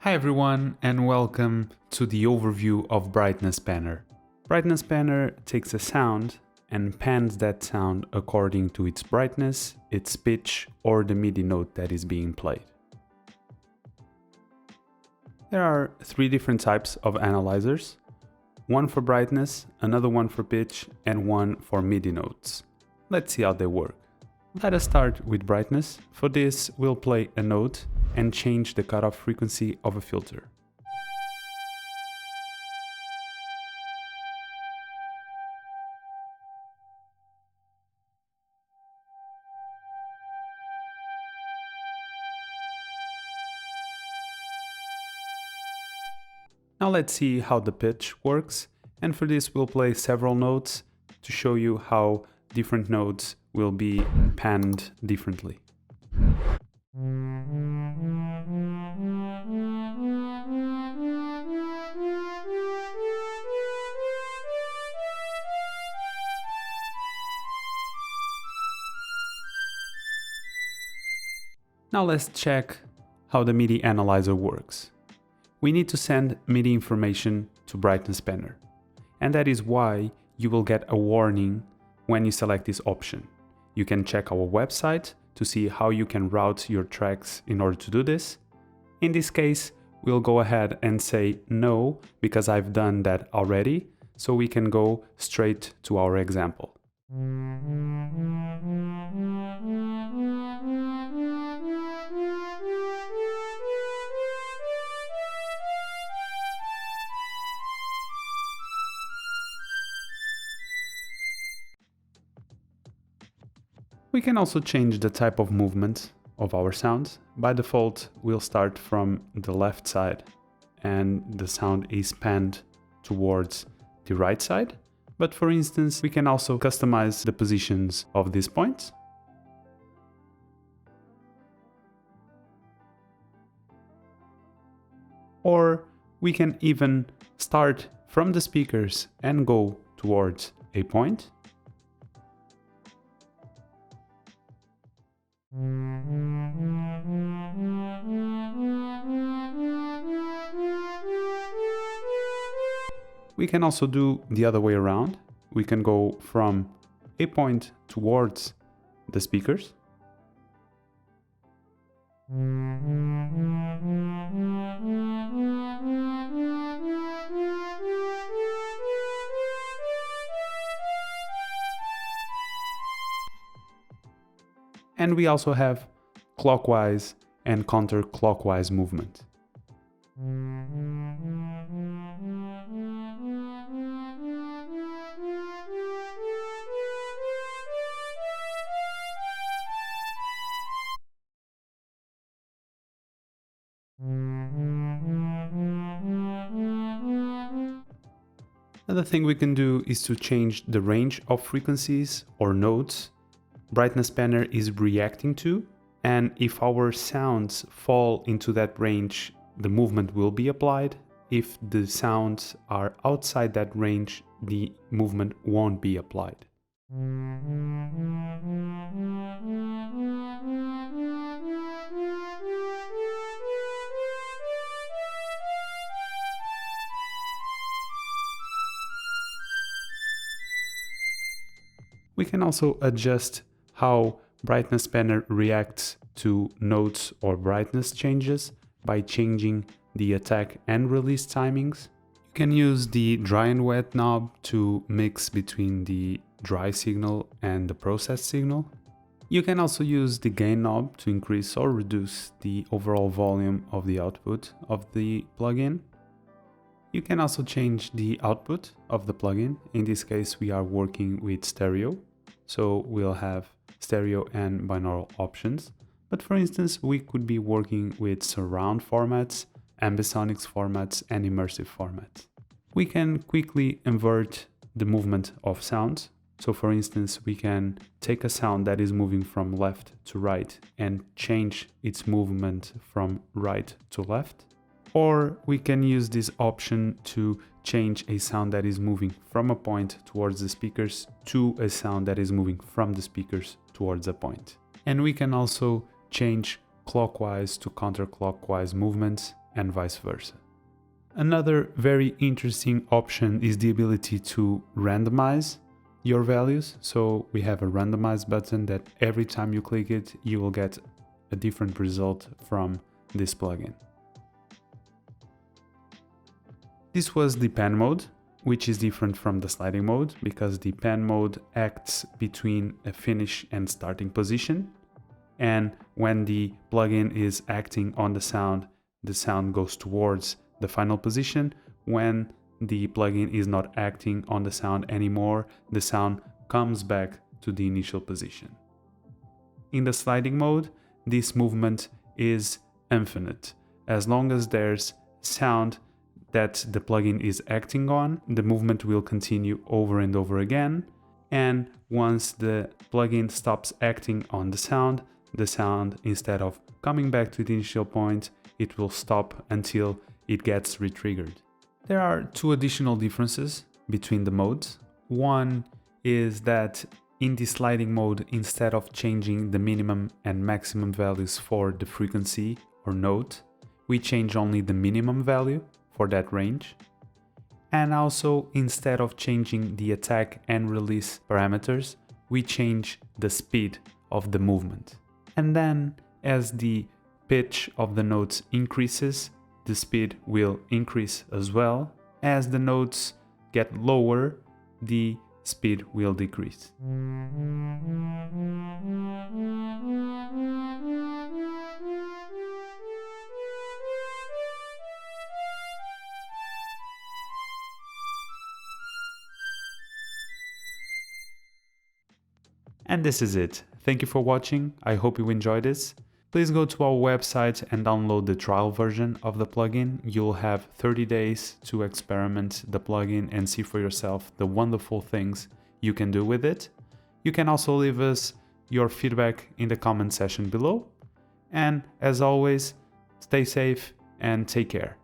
Hi everyone and welcome to the overview of Brightness Panner. Brightness Panner takes a sound and pans that sound according to its brightness, its pitch, or the MIDI note that is being played. There are three different types of analyzers, one for brightness, another one for pitch, and one for MIDI notes. Let's see how they work. Let us start with brightness. For this, we'll play a note and change the cutoff frequency of a filter. Now let's see how the pitch works, and for this we'll play several notes to show you how different notes will be panned differently. Now let's check how the MIDI analyzer works. We need to send MIDI information to Brightness Panner, and that is why you will get a warning when you select this option. You can check our website to see how you can route your tracks in order to do this. In this case, we'll go ahead and say no, because I've done that already, so we can go straight to our example. We can also change the type of movement of our sounds. By default, we'll start from the left side and the sound is panned towards the right side. But for instance, we can also customize the positions of these points. Or we can even start from the speakers and go towards a point. We can also do the other way around. We can go from a point towards the speakers. And we also have clockwise and counterclockwise movement. Another thing we can do is to change the range of frequencies or notes Brightness Panner is reacting to, and if our sounds fall into that range, the movement will be applied. If the sounds are outside that range, the movement won't be applied. We can also adjust how Brightness Panner reacts to notes or brightness changes by changing the attack and release timings. You can use the dry and wet knob to mix between the dry signal and the processed signal. You can also use the gain knob to increase or reduce the overall volume of the output of the plugin. You can also change the output of the plugin. In this case, we are working with stereo, so we'll have stereo and binaural options. But for instance, we could be working with surround formats, ambisonics formats, and immersive formats. We can quickly invert the movement of sounds. So for instance, we can take a sound that is moving from left to right and change its movement from right to left. Or we can use this option to change a sound that is moving from a point towards the speakers to a sound that is moving from the speakers towards a point. And we can also change clockwise to counterclockwise movements and vice versa. Another very interesting option is the ability to randomize your values. So we have a randomize button that every time you click it, you will get a different result from this plugin. This was the pan mode, which is different from the sliding mode because the pan mode acts between a finish and starting position. And when the plugin is acting on the sound goes towards the final position. When the plugin is not acting on the sound anymore, the sound comes back to the initial position. In the sliding mode, this movement is infinite. As long as there's sound that the plugin is acting on, the movement will continue over and over again. And once the plugin stops acting on the sound, instead of coming back to the initial point, it will stop until it gets re-triggered. There are two additional differences between the modes. One is that in the sliding mode, instead of changing the minimum and maximum values for the frequency or note, we change only the minimum value for that range. And also, instead of changing the attack and release parameters, we change the speed of the movement. And then, as the pitch of the notes increases, the speed will increase as well. As the notes get lower, the speed will decrease. And this is it. Thank you for watching. I hope you enjoyed this. Please go to our website and download the trial version of the plugin. You'll have 30 days to experiment the plugin and see for yourself the wonderful things you can do with it. You can also leave us your feedback in the comment section below. And as always, stay safe and take care.